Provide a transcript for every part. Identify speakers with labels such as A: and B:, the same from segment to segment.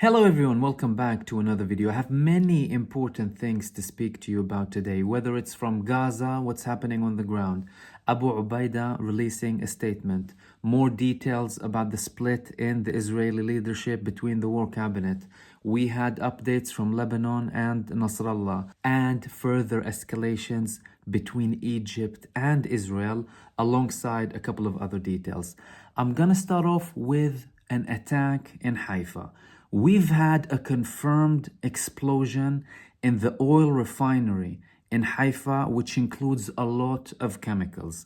A: Hello everyone, welcome back to another video. I have many important things to speak to you about today, whether it's from Gaza, what's happening on the ground, Abu Obeida releasing a statement, more details about the split in the Israeli leadership between the war cabinet. We had updates from Lebanon and Nasrallah and further escalations between Egypt and Israel alongside a couple of other details. I'm gonna start off with an attack in Haifa. We've had a confirmed explosion in the oil refinery in Haifa, which includes a lot of chemicals.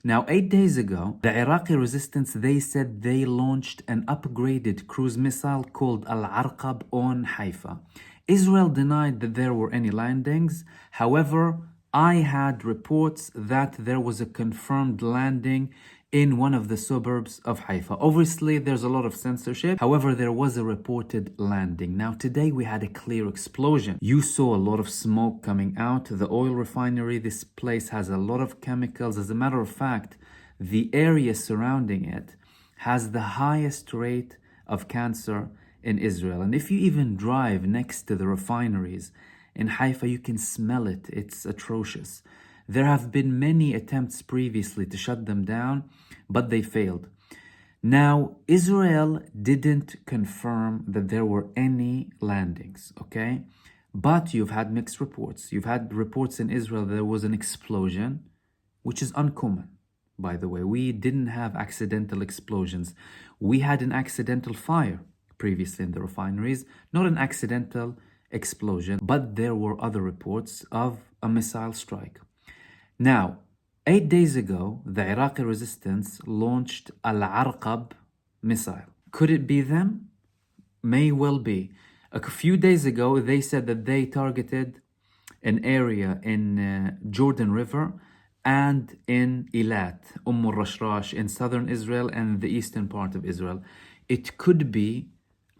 A: Now, 8 days ago, the Iraqi resistance, they said they launched an upgraded cruise missile called Al-Arqab on Haifa. Israel denied that there were any landings. However, I had reports that there was a confirmed landing in one of the suburbs of Haifa. Obviously, there's a lot of censorship. However, there was a reported landing. Now, today we had a clear explosion. You saw a lot of smoke coming out. The oil refinery, this place has a lot of chemicals. As a matter of fact, the area surrounding it has the highest rate of cancer in Israel. And if you even drive next to the refineries in Haifa, you can smell it. It's atrocious. There have been many attempts previously to shut them down, but they failed. Now, Israel didn't confirm that there were any landings, okay? But you've had mixed reports. You've had reports in Israel that there was an explosion, which is uncommon, by the way. We didn't have accidental explosions. We had an accidental fire previously in the refineries, not an accidental explosion, but there were other reports of a missile strike. Now, 8 days ago, the Iraqi resistance launched Al-Arqab missile. Could it be them? May well be. A few days ago, they said that they targeted an area in Jordan River and in Eilat, al-Rashrash, in southern Israel and the eastern part of Israel. It could be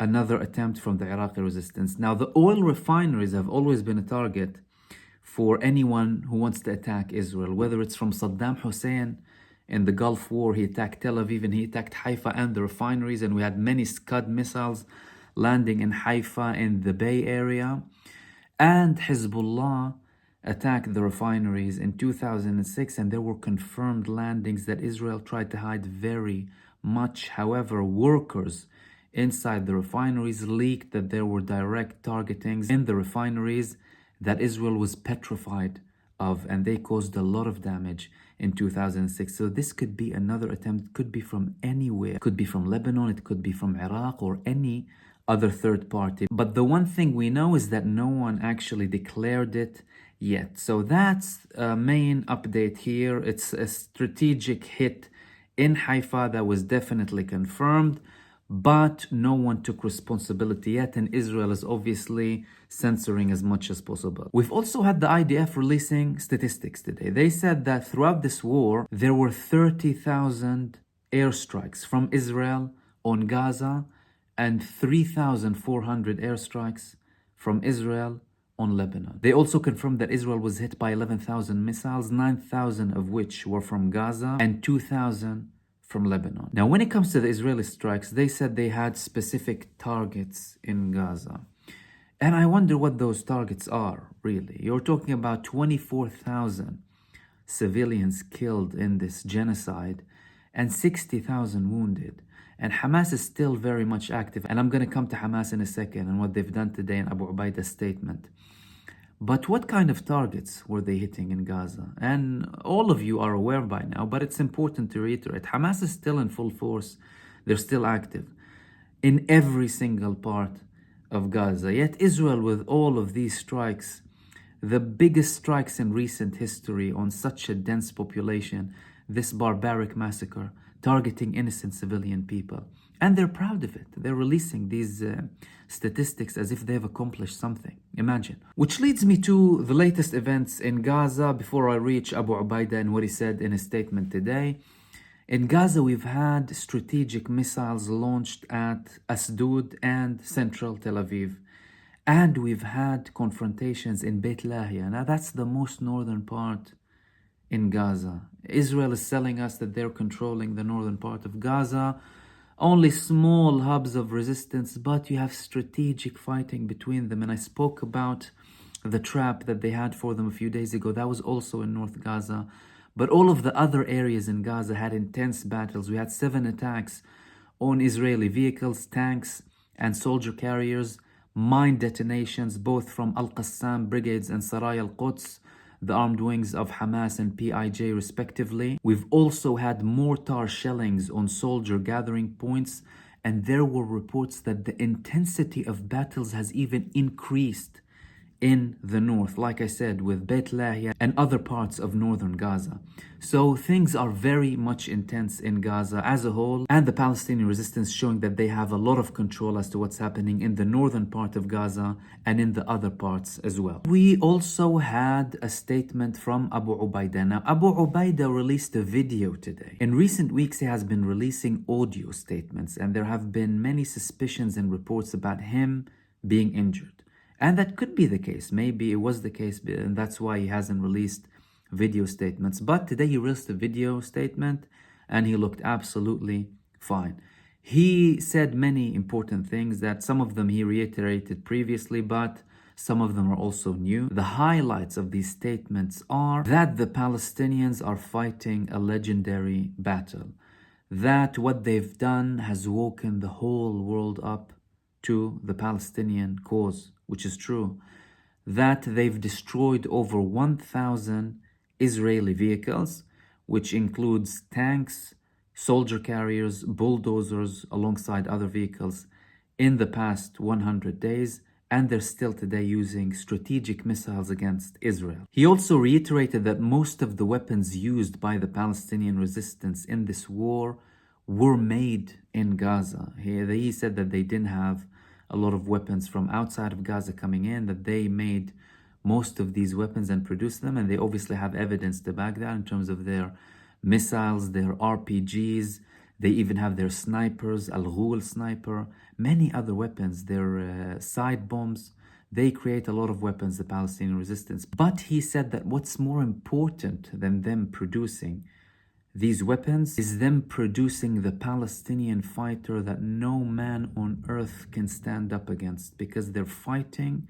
A: another attempt from the Iraqi resistance. Now, the oil refineries have always been a target for anyone who wants to attack Israel, whether it's from Saddam Hussein in the Gulf War. He attacked Tel Aviv and he attacked Haifa and the refineries, and we had many Scud missiles landing in Haifa in the Bay Area. And Hezbollah attacked the refineries in 2006, and there were confirmed landings that Israel tried to hide very much. However, workers inside the refineries leaked that there were direct targetings in the refineries that Israel was petrified of, and they caused a lot of damage in 2006. So this could be another attempt, could be from anywhere. It could be from Lebanon, it could be from Iraq or any other third party. But the one thing we know is that no one actually declared it yet. So that's a main update here. It's a strategic hit in Haifa that was definitely confirmed, but no one took responsibility yet, and Israel is obviously censoring as much as possible. We've also had the IDF releasing statistics today. They said that throughout this war, there were 30,000 airstrikes from Israel on Gaza and 3,400 airstrikes from Israel on Lebanon. They also confirmed that Israel was hit by 11,000 missiles, 9,000 of which were from Gaza and 2,000 from Lebanon. Now, when it comes to the Israeli strikes, they said they had specific targets in Gaza. And I wonder what those targets are, really. You're talking about 24,000 civilians killed in this genocide and 60,000 wounded. And Hamas is still very much active. And I'm going to come to Hamas in a second and what they've done today in Abu Ubaida's statement. But what kind of targets were they hitting in Gaza? And all of you are aware by now, but it's important to reiterate. Hamas is still in full force. They're still active in every single part of Gaza. Yet Israel, with all of these strikes, the biggest strikes in recent history on such a dense population, this barbaric massacre, targeting innocent civilian people. And they're proud of it. They're releasing these statistics as if they've accomplished something. Imagine. Which leads me to the latest events in Gaza before I reach Abu Obeida and what he said in his statement today. In Gaza, we've had strategic missiles launched at Asdod and central Tel Aviv. And we've had confrontations in Beit Lahia. Now, that's the most northern part in Gaza. Israel is telling us that they're controlling the northern part of Gaza. only small hubs of resistance, but you have strategic fighting between them. And I spoke about the trap that they had for them a few days ago. That was also in North Gaza. But all of the other areas in Gaza had intense battles. We had 7 attacks on Israeli vehicles, tanks, and soldier carriers, mine detonations, both from Al-Qassam brigades and Saraya al-Quds, the armed wings of Hamas and PIJ respectively. We've also had mortar shellings on soldier gathering points, and there were reports that the intensity of battles has even increased in the north, like I said, with Beit Lahia and other parts of northern Gaza. So things are very much intense in Gaza as a whole, and the Palestinian resistance showing that they have a lot of control as to what's happening in the northern part of Gaza and in the other parts as well. We also had a statement from Abu Obeida. Now, Abu Obeida released a video today. In recent weeks, he has been releasing audio statements, and there have been many suspicions and reports about him being injured. And that could be the case. Maybe it was the case, and that's why he hasn't released video statements. But today he released a video statement, and he looked absolutely fine. He said many important things that some of them he reiterated previously, but some of them are also new. The highlights of these statements are that the Palestinians are fighting a legendary battle, that what they've done has woken the whole world up to the Palestinian cause, which is true, that they've destroyed over 1,000 Israeli vehicles, which includes tanks, soldier carriers, bulldozers, alongside other vehicles in the past 100 days, and they're still today using strategic missiles against Israel. He also reiterated that most of the weapons used by the Palestinian resistance in this war were made in Gaza. He said that they didn't have a lot of weapons from outside of Gaza coming in, that they made most of these weapons and produced them, and they obviously have evidence to back that in terms of their missiles, their RPGs. They even have their snipers, Al-Ghul sniper, many other weapons, their side bombs. They create a lot of weapons, the Palestinian resistance. But he said that what's more important than them producing these weapons is them producing the Palestinian fighter that no man on earth can stand up against, because they're fighting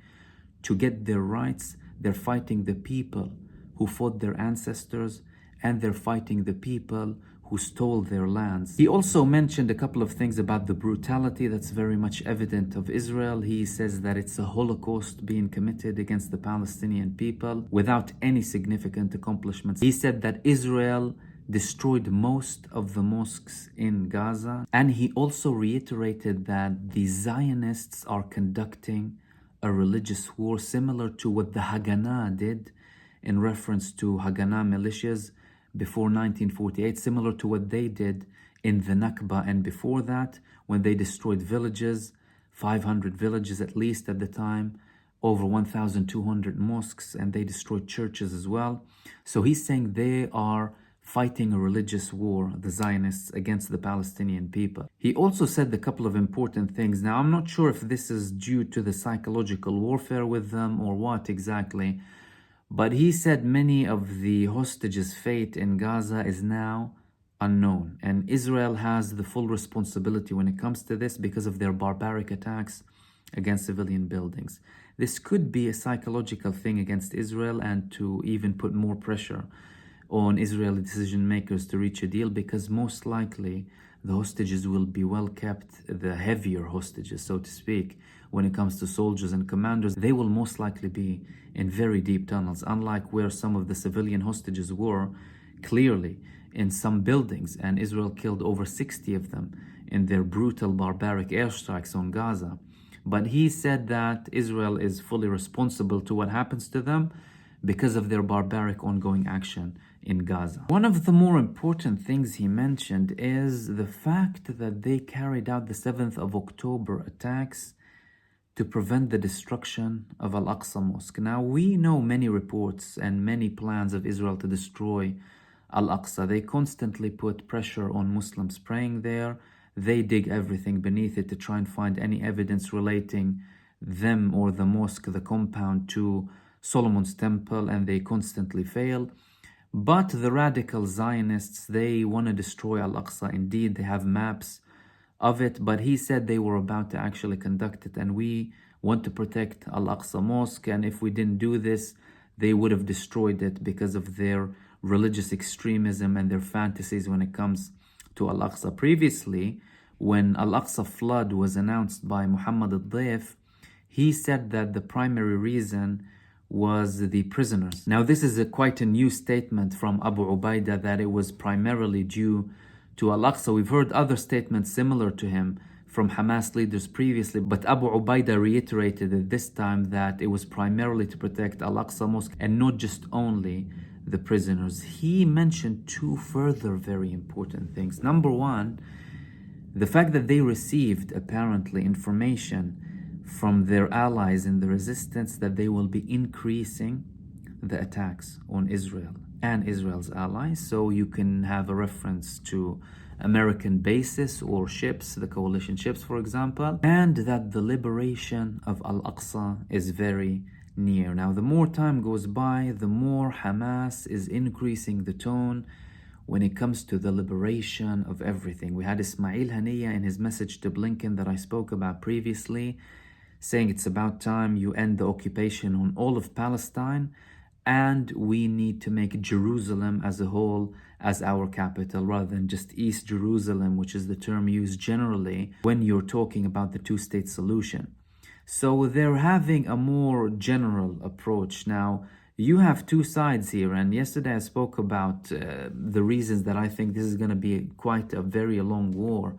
A: to get their rights. They're fighting the people who fought their ancestors, and they're fighting the people who stole their lands. He also mentioned a couple of things about the brutality that's very much evident of Israel. He says that it's a Holocaust being committed against the Palestinian people without any significant accomplishments. He said that Israel destroyed most of the mosques in Gaza, and he also reiterated that the Zionists are conducting a religious war similar to what the Haganah did, in reference to Haganah militias before 1948, similar to what they did in the Nakba and before that, when they destroyed villages, 500 villages at least at the time, over 1,200 mosques, and they destroyed churches as well. So he's saying they are fighting a religious war, the Zionists, against the Palestinian people. He also said a couple of important things. Now, I'm not sure if this is due to the psychological warfare with them or what exactly, but he said many of the hostages' fate in Gaza is now unknown, and Israel has the full responsibility when it comes to this because of their barbaric attacks against civilian buildings. This could be a psychological thing against Israel, and to even put more pressure on Israeli decision makers to reach a deal, because most likely the hostages will be well kept, the heavier hostages, so to speak, when it comes to soldiers and commanders. They will most likely be in very deep tunnels, unlike where some of the civilian hostages were clearly in some buildings, and Israel killed over 60 of them in their brutal barbaric airstrikes on Gaza. But he said that Israel is fully responsible to what happens to them because of their barbaric ongoing action in Gaza. One of the more important things he mentioned is the fact that they carried out the 7th of October attacks to prevent the destruction of Al-Aqsa Mosque. Now, we know many reports and many plans of Israel to destroy Al-Aqsa. They constantly put pressure on Muslims praying there. They dig everything beneath it to try and find any evidence relating them or the mosque, the compound, to Solomon's temple, and they constantly fail. But the radical Zionists, they want to destroy Al-Aqsa. Indeed, they have maps of it, but he said they were about to actually conduct it, and we want to protect Al-Aqsa Mosque, and if we didn't do this, they would have destroyed it because of their religious extremism and their fantasies when it comes to Al-Aqsa. Previously, when Al-Aqsa flood was announced by MahmoodOD, he said that the primary reason was the prisoners. Now, this is quite a new statement from Abu Obeida, that it was primarily due to Al-Aqsa. We've heard other statements similar to him from Hamas leaders previously, but Abu Obeida reiterated at this time that it was primarily to protect Al-Aqsa Mosque and not just only the prisoners. He mentioned two further very important things. Number one, the fact that they received apparently information from their allies in the resistance that they will be increasing the attacks on Israel and Israel's allies. So you can have a reference to American bases or ships, the coalition ships, for example, and that the liberation of Al-Aqsa is very near. Now, the more time goes by, the more Hamas is increasing the tone when it comes to the liberation of everything. We had Ismail Haniyeh in his message to Blinken that I spoke about previously, saying it's about time you end the occupation on all of Palestine, and we need to make Jerusalem as a whole as our capital rather than just East Jerusalem, which is the term used generally when you're talking about the two-state solution. So they're having a more general approach. Now, you have two sides here, and yesterday I spoke about the reasons that I think this is going to be quite a very long war,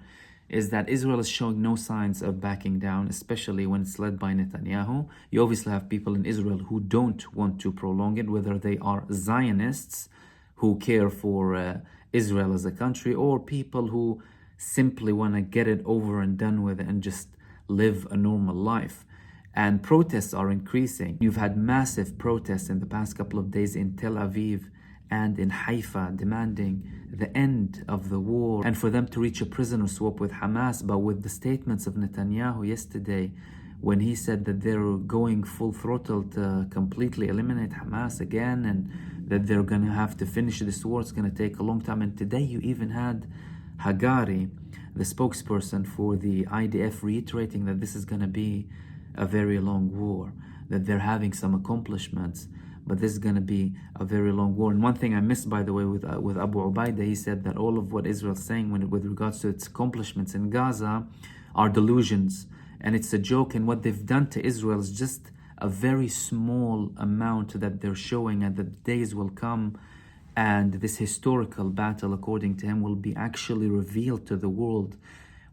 A: is that Israel is showing no signs of backing down, especially when it's led by Netanyahu. You obviously have people in Israel who don't want to prolong it, whether they are Zionists who care for Israel as a country, or people who simply want to get it over and done with and just live a normal life. And protests are increasing. You've had massive protests in the past couple of days in Tel Aviv and in Haifa, demanding the end of the war and for them to reach a prisoner swap with Hamas. But with the statements of Netanyahu yesterday, when he said that they're going full throttle to completely eliminate Hamas again, and that they're going to have to finish this war, it's going to take a long time. And today you even had Hagari, the spokesperson for the IDF, reiterating that this is going to be a very long war, that they're having some accomplishments, but this is going to be a very long war. And one thing I missed, by the way, with Abu Obeida, he said that all of what Israel's saying with regards to its accomplishments in Gaza are delusions, and it's a joke, and what they've done to Israel is just a very small amount that they're showing, and the days will come and this historical battle, according to him, will be actually revealed to the world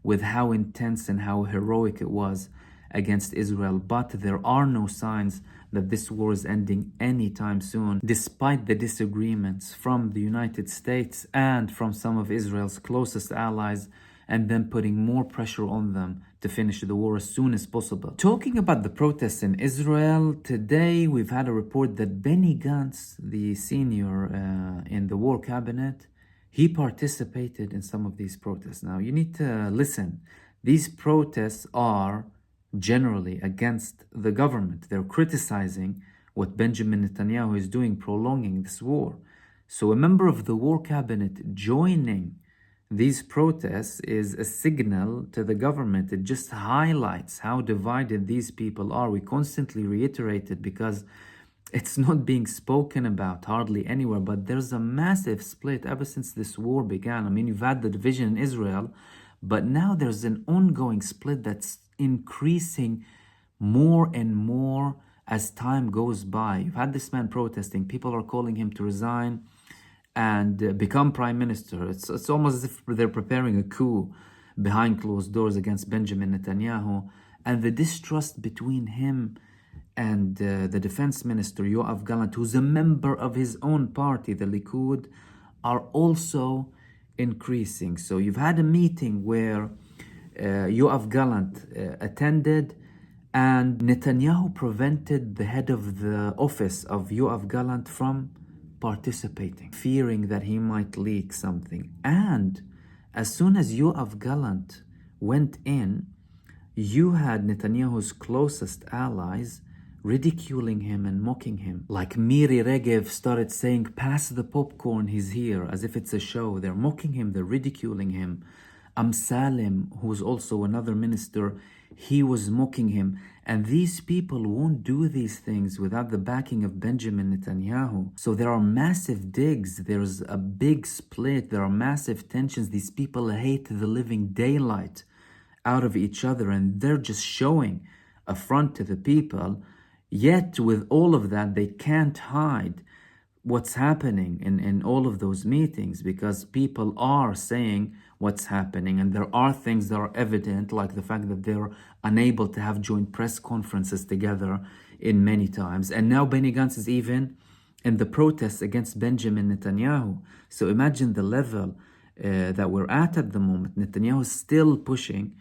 A: with how intense and how heroic it was against Israel. But there are no signs that this war is ending anytime soon, despite the disagreements from the United States and from some of Israel's closest allies, and then putting more pressure on them to finish the war as soon as possible. Talking about the protests in Israel, today we've had a report that Benny Gantz, the senior in the war cabinet, he participated in some of these protests. Now, you need to listen. These protests are generally against the government. They're criticizing what Benjamin Netanyahu is doing, prolonging this war. So a member of the war cabinet joining these protests is a signal to the government. It just highlights how divided these people are. We constantly reiterate it because it's not being spoken about hardly anywhere, but there's a massive split ever since this war began. I mean, you've had the division in Israel, but now there's an ongoing split that's increasing more and more as time goes by. You've had this man protesting. People are calling him to resign and become prime minister. It's almost as if they're preparing a coup behind closed doors against Benjamin Netanyahu. And the distrust between him and the defense minister, Yoav Gallant, who's a member of his own party, the Likud, are also increasing. So you've had a meeting where Yoav Gallant attended, and Netanyahu prevented the head of the office of Yoav Gallant from participating, fearing that he might leak something. And as soon as Yoav Gallant went in, you had Netanyahu's closest allies ridiculing him and mocking him. Like Miri Regev started saying, "Pass the popcorn, he's here," as if it's a show. They're mocking him, they're ridiculing him Salim, who's also another minister, he was mocking him. And these people won't do these things without the backing of Benjamin Netanyahu. So there are massive digs, there's a big split, there are massive tensions. These people hate the living daylight out of each other, and they're just showing a front to the people. Yet with all of that, they can't hide what's happening in all of those meetings, because people are saying what's happening, and there are things that are evident, like the fact that they're unable to have joint press conferences together in many times. And now Benny Gantz is even in the protests against Benjamin Netanyahu. So imagine the level that we're at the moment. Netanyahu is still pushing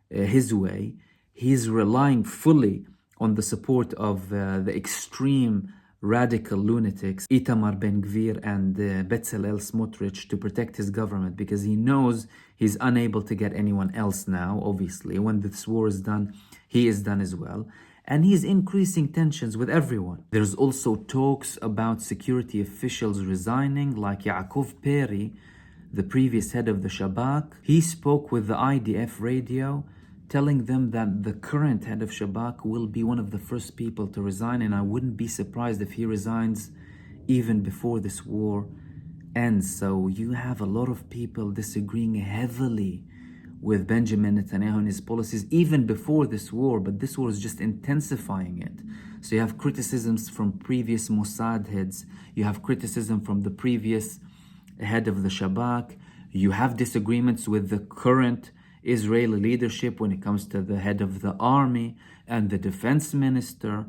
A: his way. He's relying fully on the support of the extreme radical lunatics, Itamar Ben-Gvir and Bezalel Smotrich, to protect his government, because he knows he's unable to get anyone else now, obviously. When this war is done, he is done as well. And he's increasing tensions with everyone. There's also talks about security officials resigning, like Yaakov Peri, the previous head of the Shabak. He spoke with the IDF radio, telling them that the current head of Shabak will be one of the first people to resign, and I wouldn't be surprised if he resigns even before this war ends. So you have a lot of people disagreeing heavily with Benjamin Netanyahu and his policies even before this war, but this war is just intensifying it. So you have criticisms from previous Mossad heads, you have criticism from the previous head of the Shabak, you have disagreements with the current Israeli leadership when it comes to the head of the army and the defense minister,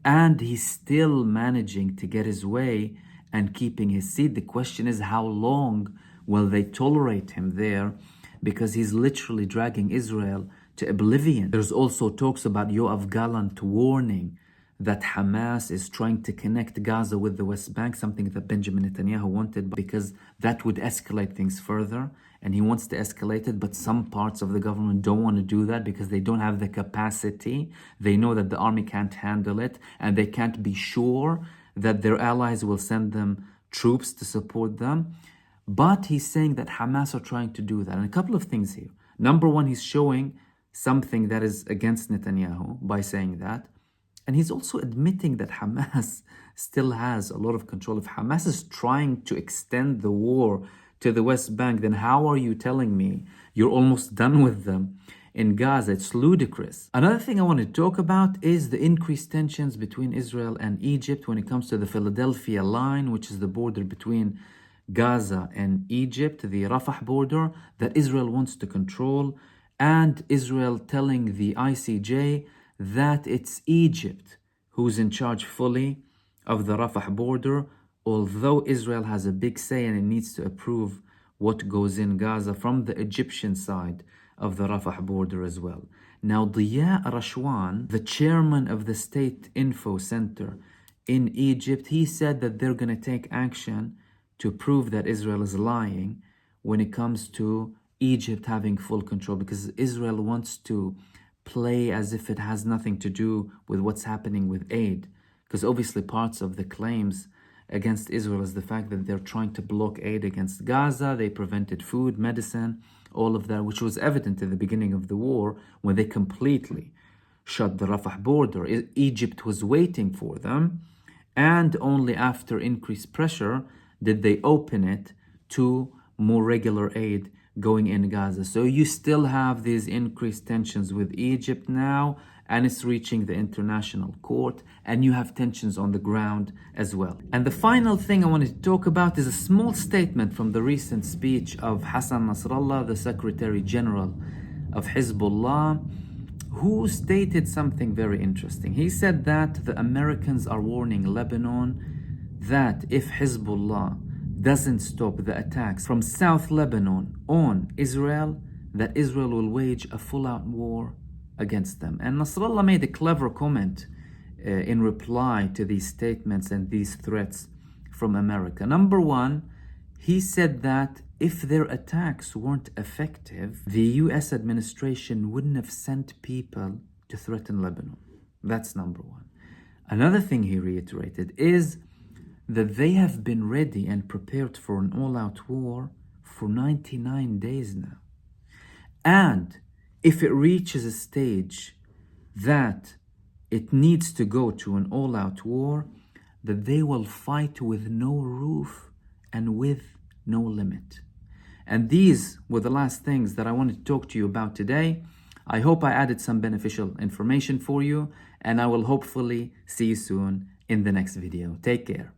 A: and he's still managing to get his way and keeping his seat. The question is, how long will they tolerate him there? Because he's literally dragging Israel to oblivion. There's also talks about Yoav Gallant warning that Hamas is trying to connect Gaza with the West Bank, something that Benjamin Netanyahu wanted, because that would escalate things further, and he wants to escalate it, but some parts of the government don't want to do that because they don't have the capacity. They know that the army can't handle it, and they can't be sure that their allies will send them troops to support them. But he's saying that Hamas are trying to do that. And a couple of things here. Number one, he's showing something that is against Netanyahu by saying that. And he's also admitting that Hamas still has a lot of control. If Hamas is trying to extend the war to the West Bank, then how are you telling me you're almost done with them in Gaza? It's ludicrous. Another thing I want to talk about is the increased tensions between Israel and Egypt when it comes to the Philadelphia line, which is the border between Gaza and Egypt, the Rafah border that Israel wants to control, and Israel telling the ICJ that it's Egypt who's in charge fully of the Rafah border, although Israel has a big say and it needs to approve what goes in Gaza from the Egyptian side of the Rafah border as well. Now, Diya Rashwan, the chairman of the State Info Center in Egypt, he said that they're going to take action to prove that Israel is lying when it comes to Egypt having full control, because Israel wants to play as if it has nothing to do with what's happening with aid. Because obviously parts of the claims against Israel is the fact that they're trying to block aid against Gaza. They prevented food, medicine, all of that, which was evident in the beginning of the war when they completely shut the Rafah border. Egypt was waiting for them, and only after increased pressure did they open it to more regular aid going in Gaza. So you still have these increased tensions with Egypt now, and it's reaching the international court, and you have tensions on the ground as well. And the final thing I wanted to talk about is a small statement from the recent speech of Hassan Nasrallah, the Secretary General of Hezbollah, who stated something very interesting. He said that the Americans are warning Lebanon that if Hezbollah doesn't stop the attacks from South Lebanon on Israel, that Israel will wage a full-out war against them. And Nasrallah made a clever comment in reply to these statements and these threats from America. Number one, he said that if their attacks weren't effective, the US administration wouldn't have sent people to threaten Lebanon. That's number one. Another thing he reiterated is that they have been ready and prepared for an all-out war for 99 days now. And if it reaches a stage that it needs to go to an all-out war, that they will fight with no roof and with no limit. And these were the last things that I wanted to talk to you about today. I hope I added some beneficial information for you, and I will hopefully see you soon in the next video. Take care.